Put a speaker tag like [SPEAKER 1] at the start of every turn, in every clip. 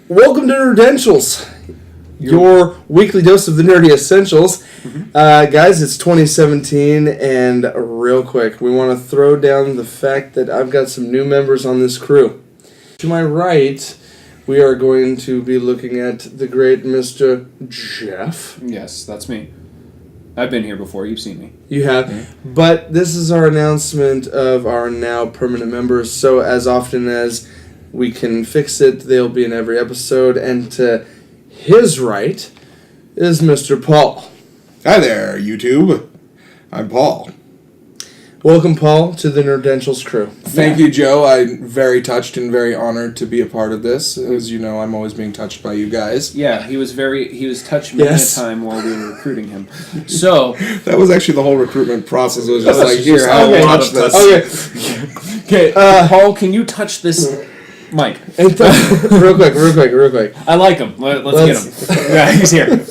[SPEAKER 1] Welcome to Nerdentials, your weekly dose of the nerdy essentials. Guys, it's 2017, and real quick, we want to throw down the fact that I've got some new members on this crew. To my right, we are going to be looking at the great Mr. Jeff.
[SPEAKER 2] Yes, that's me. I've been here before. You've seen me.
[SPEAKER 1] You have. But this is our announcement of our now permanent members, so as often as we can fix it, they'll be in every episode. And to his right is Mr. Paul.
[SPEAKER 3] Hi there, YouTube. I'm Paul.
[SPEAKER 1] Welcome, Paul, to the Nerdentials crew.
[SPEAKER 3] Thank you, Joe. I'm very touched and very honored to be a part of this. As you know, I'm always being touched by you guys.
[SPEAKER 2] Yeah, he was touched many a time while we were recruiting him. So
[SPEAKER 3] that was actually the whole recruitment process. It was just like, here,
[SPEAKER 1] I'll
[SPEAKER 3] touch this.
[SPEAKER 1] Okay,
[SPEAKER 2] Paul, can you touch this mic?
[SPEAKER 1] real quick.
[SPEAKER 2] I like him. Let's get him. Yeah, he's here.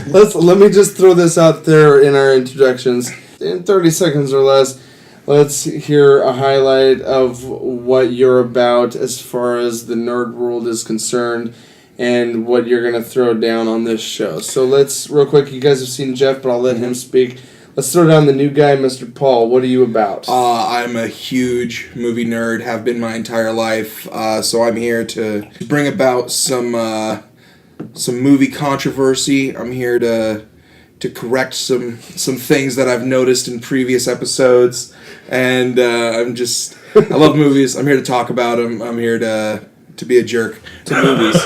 [SPEAKER 1] Let me just throw this out there in our introductions. In 30 seconds or less, let's hear a highlight of what you're about as far as the nerd world is concerned and what you're going to throw down on this show. So let's, real quick, you guys have seen Jeff, but I'll let him speak. Let's throw down the new guy, Mr. Paul. What are you about?
[SPEAKER 3] I'm a huge movie nerd, have been my entire life, so I'm here to bring about some movie controversy. I'm here to correct some things that I've noticed in previous episodes, and I love movies. I'm here to talk about them. I'm here to be a jerk to movies.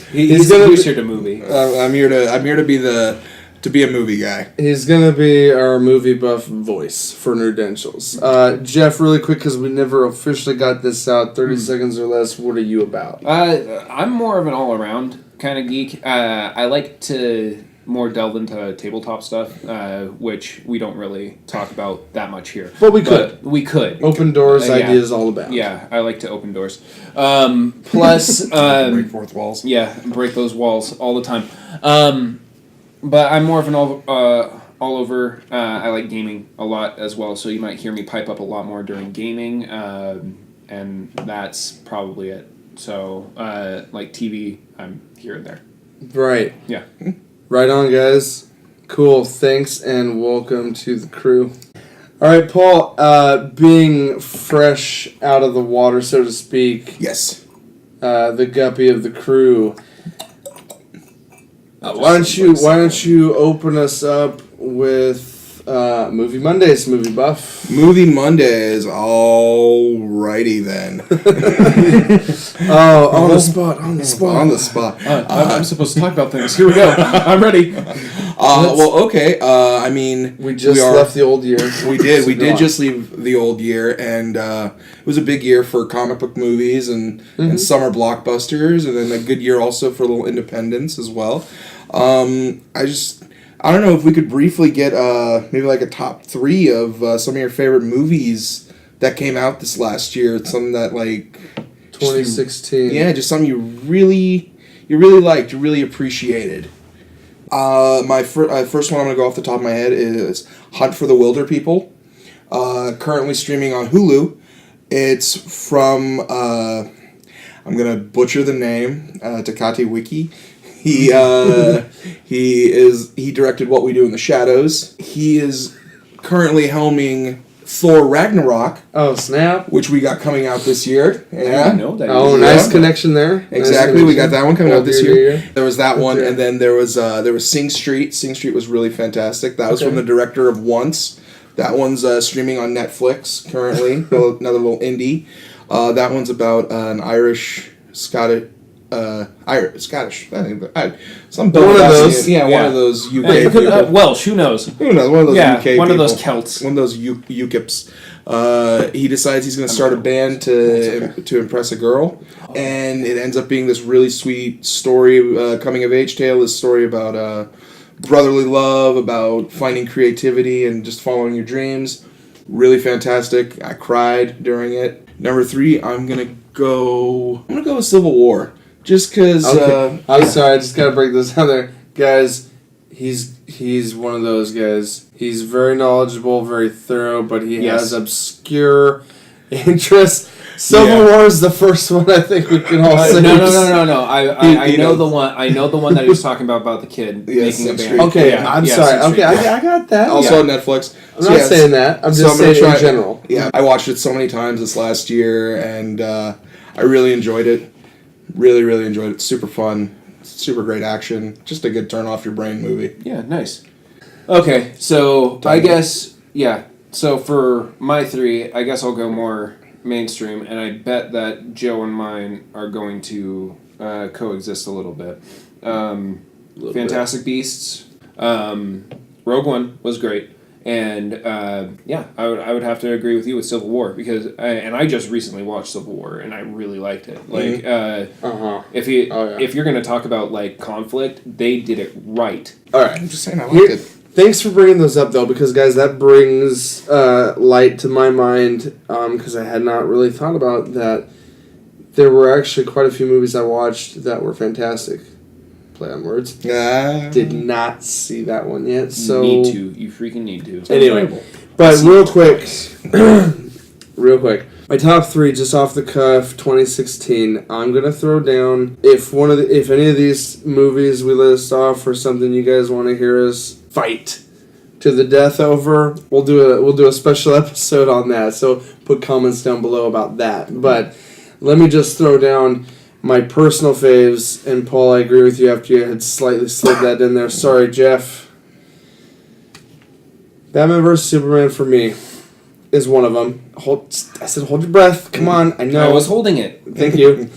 [SPEAKER 2] He's here to movie.
[SPEAKER 3] I'm here to be a movie guy.
[SPEAKER 1] He's gonna be our movie buff voice for Nerdentials. Jeff, really quick, because we never officially got this out. 30 seconds or less. What are you about?
[SPEAKER 2] I'm more of an all-around kind of geek. I like to more delve into tabletop stuff, which we don't really talk about that much here.
[SPEAKER 1] But we could. Open doors, ideas, all about.
[SPEAKER 2] Yeah, I like to open doors. Plus,
[SPEAKER 3] break fourth walls.
[SPEAKER 2] Yeah, break those walls all the time. But I'm more of an all over. I like gaming a lot as well, so you might hear me pipe up a lot more during gaming, and that's probably it. So, like TV, I'm here and there.
[SPEAKER 1] Right.
[SPEAKER 2] Yeah.
[SPEAKER 1] Right on, guys. Cool. Thanks, and welcome to the crew. All right, Paul, being fresh out of the water, so to speak.
[SPEAKER 3] Yes.
[SPEAKER 1] The guppy of the crew. Why don't you open us up with Movie Mondays, Movie Buff?
[SPEAKER 3] Movie Mondays, alrighty then.
[SPEAKER 1] On the spot.
[SPEAKER 2] I'm supposed to talk about things. Here we go. I'm ready.
[SPEAKER 3] Okay. I mean,
[SPEAKER 1] we left the old year.
[SPEAKER 3] We did. We did just leave the old year, and it was a big year for comic book movies and summer blockbusters, and then a good year also for little independents as well. I don't know if we could briefly get maybe like a top 3 of some of your favorite movies that came out this last year. Something that like
[SPEAKER 1] 2016.
[SPEAKER 3] Just something you really liked, you really appreciated. My first one I'm gonna go off the top of my head is Hunt for the Wilder People. Currently streaming on Hulu. It's from I'm gonna butcher the name, Takati Wiki. He directed What We Do in the Shadows. He is currently helming Thor Ragnarok.
[SPEAKER 1] Oh, snap.
[SPEAKER 3] Which we got coming out this year. Yeah.
[SPEAKER 2] I didn't know that.
[SPEAKER 1] Oh, nice connection there.
[SPEAKER 3] Exactly. We got that one coming out this year. There was that one,
[SPEAKER 1] Yeah.
[SPEAKER 3] and then there was Sing Street. Sing Street was really fantastic. That was from the director of Once. That one's streaming on Netflix currently. Another little indie. That one's about an Scottish. I think some
[SPEAKER 1] one of those.
[SPEAKER 3] One of those UK people.
[SPEAKER 2] Welsh, who knows?
[SPEAKER 3] Who knows? One of those UK people.
[SPEAKER 2] One of those Celts.
[SPEAKER 3] One of those UKIPs. He decides he's going to start a band to impress a girl, and it ends up being this really sweet story, coming of age tale. This story about brotherly love, about finding creativity, and just following your dreams. Really fantastic. I cried during it. Number 3, I'm gonna go with Civil War. Just because...
[SPEAKER 1] Okay. I'm sorry, I just gotta break this down there. Guys, he's one of those guys. He's very knowledgeable, very thorough, but he has obscure interest. Civil War is the first one I think we can all say.
[SPEAKER 2] No. I know the one. I know the one that he was talking about the kid making a band.
[SPEAKER 1] Okay, I'm sorry. Okay, I got that.
[SPEAKER 3] Also on Netflix.
[SPEAKER 1] I'm not saying that. I'm just saying in general.
[SPEAKER 3] Yeah, I watched it so many times this last year, and I really enjoyed it. Really, really enjoyed it. Super fun. Super great action. Just a good turn off your brain movie.
[SPEAKER 2] Yeah, nice. Okay, so I guess, so for my 3, I guess I'll go more mainstream, and I bet that Joe and mine are going to coexist a little bit. Fantastic Beasts. Rogue One was great. And I would have to agree with you with Civil War because I just recently watched Civil War and I really liked it. Like if you're gonna talk about like conflict, they did it right.
[SPEAKER 1] All right,
[SPEAKER 3] I'm just saying I liked it.
[SPEAKER 1] Thanks for bringing those up though, because guys, that brings light to my mind because I had not really thought about that. There were actually quite a few movies I watched that were fantastic. Play on words. Did not see that one yet. So
[SPEAKER 2] need to. You freaking need to.
[SPEAKER 1] Anyway, but real quick, my top 3 just off the cuff, 2016. I'm gonna throw down if any of these movies we list off or something you guys want to hear us fight to the death over. We'll do a special episode on that. So put comments down below about that. But let me just throw down my personal faves, and Paul, I agree with you after you had slightly slid that in there. Sorry, Jeff. Batman vs. Superman for me is one of them. I said hold your breath. Come on, I know.
[SPEAKER 2] I was holding it.
[SPEAKER 1] Thank you.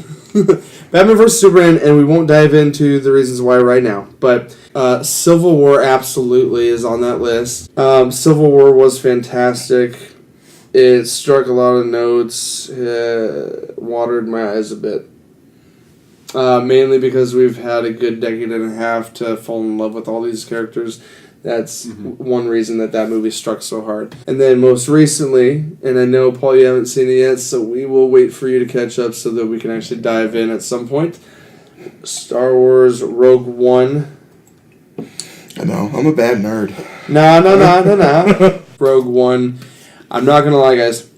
[SPEAKER 1] Batman vs. Superman, and we won't dive into the reasons why right now, but Civil War absolutely is on that list. Civil War was fantastic. It struck a lot of notes, watered my eyes a bit. Mainly because we've had a good decade and a half to fall in love with all these characters. That's one reason that movie struck so hard. And then most recently, and I know, Paul, you haven't seen it yet, so we will wait for you to catch up so that we can actually dive in at some point. Star Wars Rogue One.
[SPEAKER 3] I know, I'm a bad nerd.
[SPEAKER 1] No. Rogue One. I'm not going to lie, guys.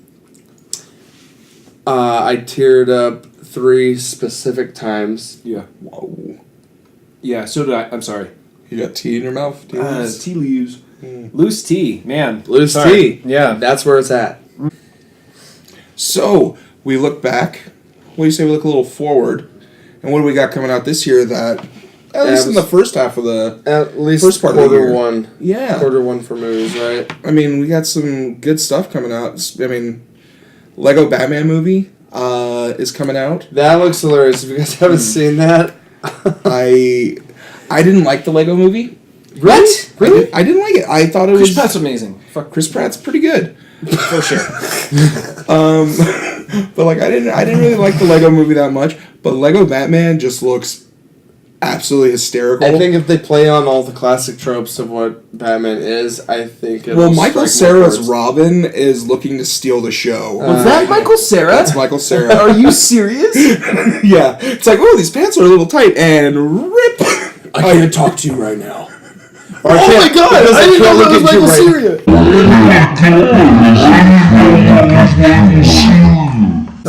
[SPEAKER 1] I teared up 3 specific times.
[SPEAKER 2] Yeah.
[SPEAKER 3] Whoa.
[SPEAKER 2] Yeah, so did I. I'm sorry.
[SPEAKER 3] You got tea in your mouth?
[SPEAKER 2] Tea leaves. Loose tea, man.
[SPEAKER 1] Loose tea. Yeah. That's where it's at.
[SPEAKER 3] So, we look back. What do you say we look a little forward? And what do we got coming out this year that, at least in the first half of the
[SPEAKER 1] at least
[SPEAKER 3] first part of the year.
[SPEAKER 1] one.
[SPEAKER 3] Yeah.
[SPEAKER 1] Quarter 1 for movies, right?
[SPEAKER 3] I mean, we got some good stuff coming out. I mean, Lego Batman movie is coming out.
[SPEAKER 1] That looks hilarious. If you guys haven't seen that.
[SPEAKER 3] I didn't like the Lego movie.
[SPEAKER 1] What? Really?
[SPEAKER 3] I didn't like it. I thought it was...
[SPEAKER 2] Chris Pratt's amazing.
[SPEAKER 3] Fuck, Chris Pratt's pretty good.
[SPEAKER 2] For sure.
[SPEAKER 3] But like I didn't really like the Lego movie that much, but Lego Batman just looks absolutely hysterical.
[SPEAKER 1] I think if they play on all the classic tropes of what Batman is, I think it'll
[SPEAKER 3] Well, Michael Cera's Robin is looking to steal the show.
[SPEAKER 2] Was that Michael Cera?
[SPEAKER 3] That's Michael Cera.
[SPEAKER 2] Are you serious?
[SPEAKER 3] Yeah. It's like, oh, these pants are a little tight, and rip.
[SPEAKER 1] I can't talk to you right now.
[SPEAKER 2] Oh my god! I didn't know that was Michael Cera. I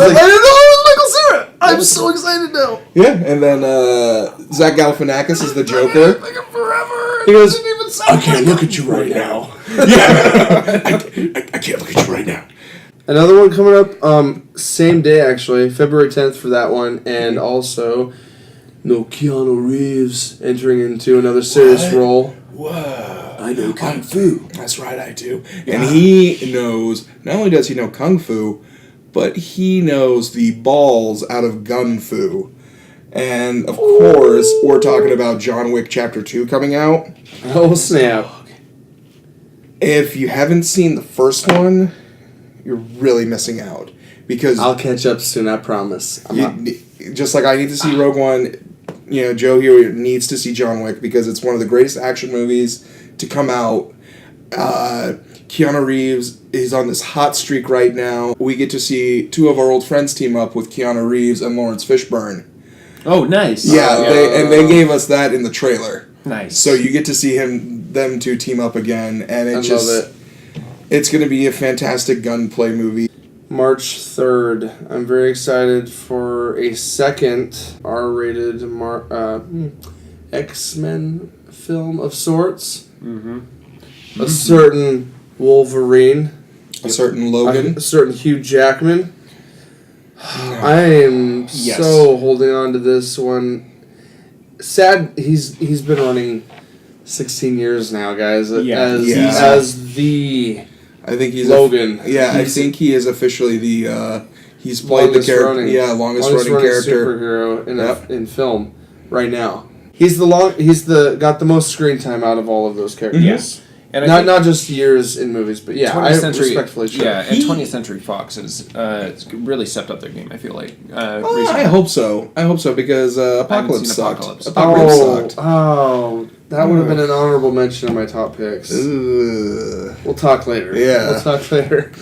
[SPEAKER 2] didn't know it was Michael Cera. I'm so excited now.
[SPEAKER 3] Yeah, and then Zach Galifianakis is the Joker.
[SPEAKER 2] Like him forever.
[SPEAKER 1] He goes,
[SPEAKER 2] Didn't even sound
[SPEAKER 1] I can't look at you right now.
[SPEAKER 3] Yeah. I can't look at you right now.
[SPEAKER 1] Another one coming up, same day actually, February 10th for that one, and also Keanu Reeves entering into another serious role.
[SPEAKER 3] Whoa.
[SPEAKER 1] I know Kung Fu.
[SPEAKER 3] That's right, I do. And he knows, not only does he know Kung Fu, but he knows the balls out of Gun Fu. And, of course, we're talking about John Wick Chapter 2 coming out.
[SPEAKER 1] Oh, snap.
[SPEAKER 3] If you haven't seen the first one, you're really missing out. Because
[SPEAKER 1] I'll catch up soon, I promise.
[SPEAKER 3] just like I need to see Rogue One, Joe here needs to see John Wick because it's one of the greatest action movies to come out. Keanu Reeves is on this hot streak right now. We get to see 2 of our old friends team up with Keanu Reeves and Lawrence Fishburne.
[SPEAKER 2] Oh, nice.
[SPEAKER 3] Yeah, they gave us that in the trailer.
[SPEAKER 2] Nice.
[SPEAKER 3] So you get to see them 2 team up again, and
[SPEAKER 1] love it.
[SPEAKER 3] It's going to be a fantastic gunplay movie.
[SPEAKER 1] March 3rd. I'm very excited for a second R-rated X-Men film of sorts. A certain Wolverine.
[SPEAKER 3] A certain Logan.
[SPEAKER 1] A certain Hugh Jackman. I am so holding on to this one. Sad, he's been running 16 years now, guys. As the
[SPEAKER 3] I think he's
[SPEAKER 1] Logan.
[SPEAKER 3] I think he is officially the. He's played the character. Longest running character
[SPEAKER 1] superhero in film right now. He's got the most screen time out of all of those characters.
[SPEAKER 2] Yes. And
[SPEAKER 1] not just years in movies, but I respectfully sure.
[SPEAKER 2] Yeah, and 20th Century Fox has really stepped up their game, I feel like.
[SPEAKER 3] I hope so. Because Apocalypse sucked.
[SPEAKER 1] Apocalypse sucked. Oh, that would have been an honorable mention in my top picks. We'll talk later.
[SPEAKER 3] Yeah.
[SPEAKER 1] We'll talk later.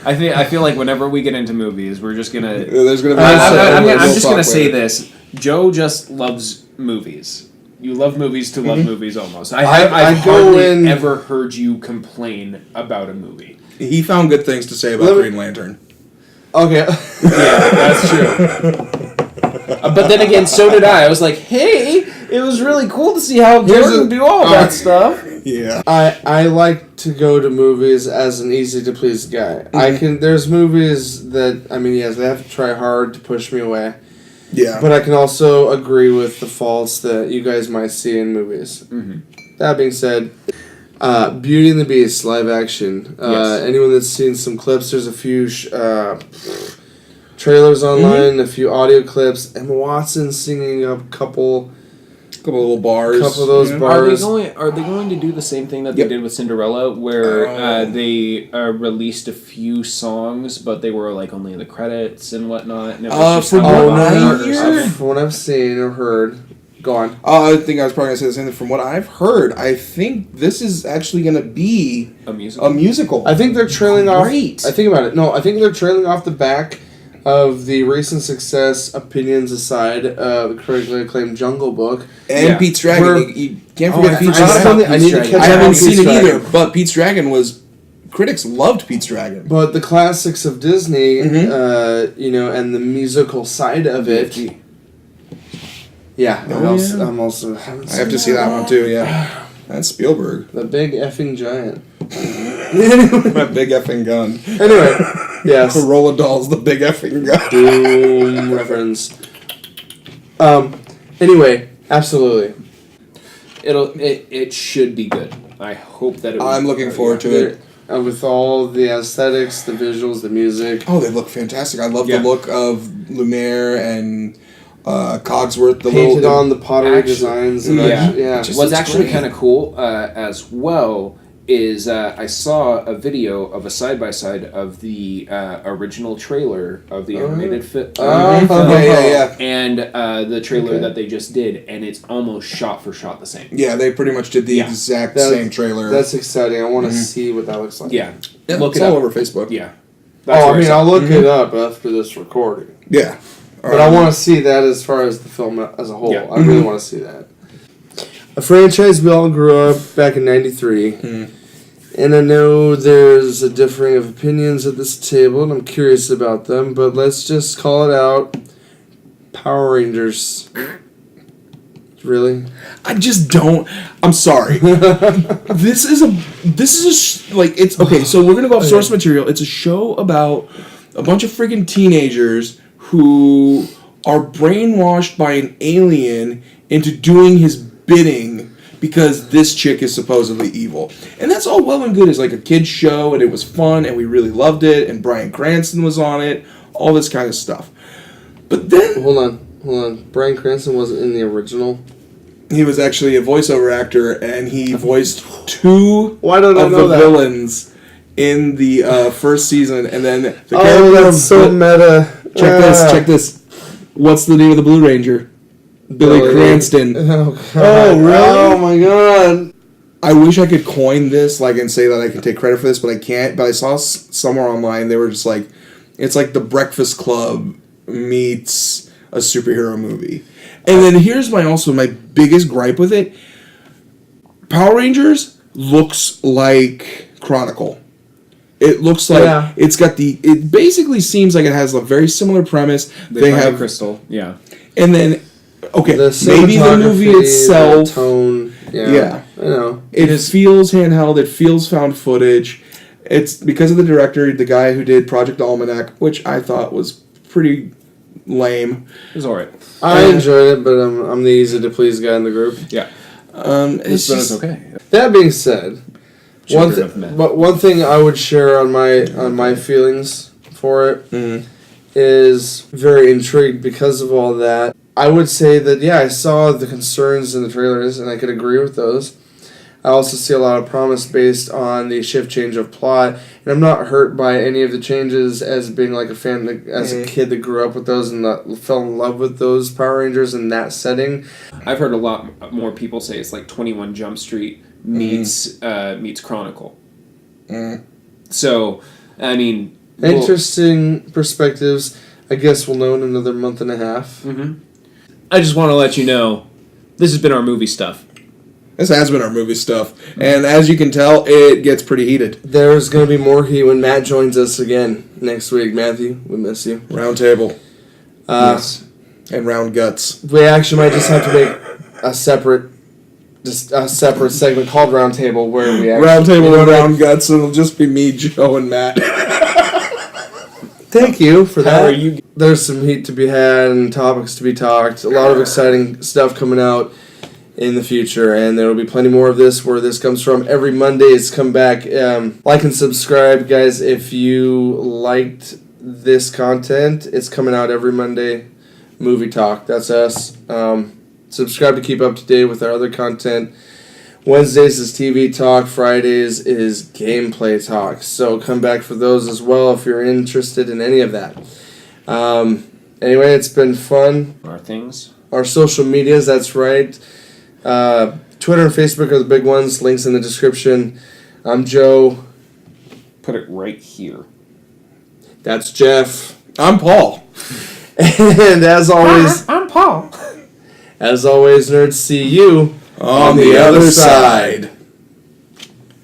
[SPEAKER 2] I feel like whenever we get into movies, we're just gonna...
[SPEAKER 3] There's gonna be...
[SPEAKER 2] I'm just gonna say this. Joe just loves movies. You love movies to love movies almost. I've hardly ever heard you complain about a movie.
[SPEAKER 3] He found good things to say about Green Lantern.
[SPEAKER 1] Okay.
[SPEAKER 2] Yeah, that's true. But then again, so did I. I was like, hey, it was really cool to see how Jordan do all that stuff.
[SPEAKER 3] Yeah.
[SPEAKER 1] I like to go to movies as an easy to please guy. There's movies that, they have to try hard to push me away.
[SPEAKER 3] Yeah.
[SPEAKER 1] But I can also agree with the faults that you guys might see in movies. That being said, Beauty and the Beast live action. Anyone that's seen some clips, there's a few trailers online, a few audio clips. Emma Watson singing a couple
[SPEAKER 3] little bars.
[SPEAKER 1] Couple of those bars.
[SPEAKER 2] Are they going to do the same thing that they did with Cinderella, where they released a few songs, but they were like only in the credits and whatnot? And it was
[SPEAKER 1] from what I've seen or heard. Go on.
[SPEAKER 3] I think I was probably going to say the same thing. From what I've heard, I think this is actually going to be
[SPEAKER 2] a musical.
[SPEAKER 3] I
[SPEAKER 1] think they're trailing off. I think about it. No, I think they're trailing off the back of the recent success, opinions aside, the critically acclaimed Jungle Book.
[SPEAKER 3] And Pete's Dragon. You can't forget Pete's Dragon. I haven't seen it either, but Pete's Dragon was... Critics loved Pete's Dragon.
[SPEAKER 1] But the classics of Disney, and the musical side of it... Yeah, I'm also... I
[SPEAKER 3] have to see that one too, yeah. That's Spielberg.
[SPEAKER 1] The big effing giant.
[SPEAKER 3] My big effing gun.
[SPEAKER 1] Anyway, yes.
[SPEAKER 3] Corolla Doll's the big effing gun.
[SPEAKER 1] Doom reference. Anyway, absolutely.
[SPEAKER 2] It should be good. I hope that it will.
[SPEAKER 3] I'm looking forward to it.
[SPEAKER 1] With all the aesthetics, the visuals, the music.
[SPEAKER 3] Oh, they look fantastic. I love the look of Lumiere and... Cogsworth,
[SPEAKER 1] painted on the pottery designs.
[SPEAKER 2] What's actually kind of cool as well is I saw a video of a side-by-side of the original trailer of the animated film and the trailer that they just did, and it's almost shot for shot the same.
[SPEAKER 3] Yeah, they pretty much did the exact same trailer.
[SPEAKER 1] That's exciting. I want to see what that looks like.
[SPEAKER 2] Yeah,
[SPEAKER 3] look, it's all over Facebook.
[SPEAKER 2] Yeah.
[SPEAKER 1] I'll look it up after this recording.
[SPEAKER 3] Yeah.
[SPEAKER 1] But I want to see that as far as the film as a whole.
[SPEAKER 2] Yeah.
[SPEAKER 1] I really want to see that. A franchise we all grew up back in '93. And I know there's a differing of opinions at this table, and I'm curious about them, but let's just call it out. Power Rangers. Really?
[SPEAKER 3] I just don't. I'm sorry. This is it's okay. So we're gonna go off source material. It's a show about a bunch of freaking teenagers who are brainwashed by an alien into doing his bidding because this chick is supposedly evil. And that's all well and good as like a kid's show, and it was fun, and we really loved it, and Bryan Cranston was on it, all this kind of stuff. But then...
[SPEAKER 1] Hold on. Bryan Cranston wasn't in the original?
[SPEAKER 3] He was actually a voiceover actor, and he voiced two
[SPEAKER 1] Why don't I
[SPEAKER 3] of
[SPEAKER 1] know
[SPEAKER 3] the
[SPEAKER 1] that?
[SPEAKER 3] Villains in the first season, and then...
[SPEAKER 1] that's so meta.
[SPEAKER 3] Check this. What's the name of the Blue Ranger? Billy Cranston.
[SPEAKER 1] Oh, really? Oh, my God.
[SPEAKER 3] I wish I could coin this, and say that I can take credit for this, but I can't. But I saw somewhere online, they were just like, it's like The Breakfast Club meets a superhero movie. And then here's my biggest gripe with it. Power Rangers looks like Chronicle. It looks like it's got it basically seems like it has a very similar premise.
[SPEAKER 2] They have crystal, yeah.
[SPEAKER 3] And then, okay,
[SPEAKER 1] The
[SPEAKER 3] maybe the movie itself,
[SPEAKER 1] the tone, I know.
[SPEAKER 3] It feels handheld, it feels found footage. It's because of the director, the guy who did Project Almanac, which I thought was pretty lame.
[SPEAKER 2] It was alright.
[SPEAKER 1] I enjoyed it, but I'm the easy to please guy in the group.
[SPEAKER 2] Yeah.
[SPEAKER 3] It's
[SPEAKER 2] okay.
[SPEAKER 1] That being said, one thing I would share on my feelings for it is very intrigued because of all that. I would say that I saw the concerns in the trailers and I could agree with those. I also see a lot of promise based on the shift change of plot, and I'm not hurt by any of the changes as being like a fan, as a kid that grew up with those and that fell in love with those Power Rangers in that setting.
[SPEAKER 2] I've heard a lot more people say it's like 21 Jump Street meets Chronicle. So, I mean...
[SPEAKER 1] Interesting perspectives. I guess we'll know in another month and a half.
[SPEAKER 2] I just want to let you know, this has been our movie stuff.
[SPEAKER 3] This has been our movie stuff. And as you can tell, it gets pretty heated.
[SPEAKER 1] There's going to be more heat when Matt joins us again next week. Matthew, we miss you.
[SPEAKER 3] Round table.
[SPEAKER 2] Yes.
[SPEAKER 3] And round guts.
[SPEAKER 1] We actually might just have to make a separate segment called Round Table where we actually...
[SPEAKER 3] Round table and round guts, and it'll just be me, Joe, and Matt.
[SPEAKER 1] Thank you for that.
[SPEAKER 2] How are you?
[SPEAKER 1] There's some heat to be had and topics to be talked. A lot of exciting stuff coming out in the future, and there will be plenty more of this where this comes from. Every Monday it's come back. Like and subscribe, guys, if you liked this content. It's coming out every Monday. Movie Talk, that's us. Subscribe to keep up to date with our other content. Wednesdays is TV Talk. Fridays is Gameplay Talk. So come back for those as well if you're interested in any of that. Anyway, it's been fun. Our social medias, that's right. Twitter and Facebook are the big ones. Links in the description. I'm Joe.
[SPEAKER 2] Put it right here.
[SPEAKER 1] That's Jeff.
[SPEAKER 3] I'm Paul.
[SPEAKER 1] And as always...
[SPEAKER 2] I'm Paul.
[SPEAKER 1] As always, nerds, see you
[SPEAKER 3] on the other side.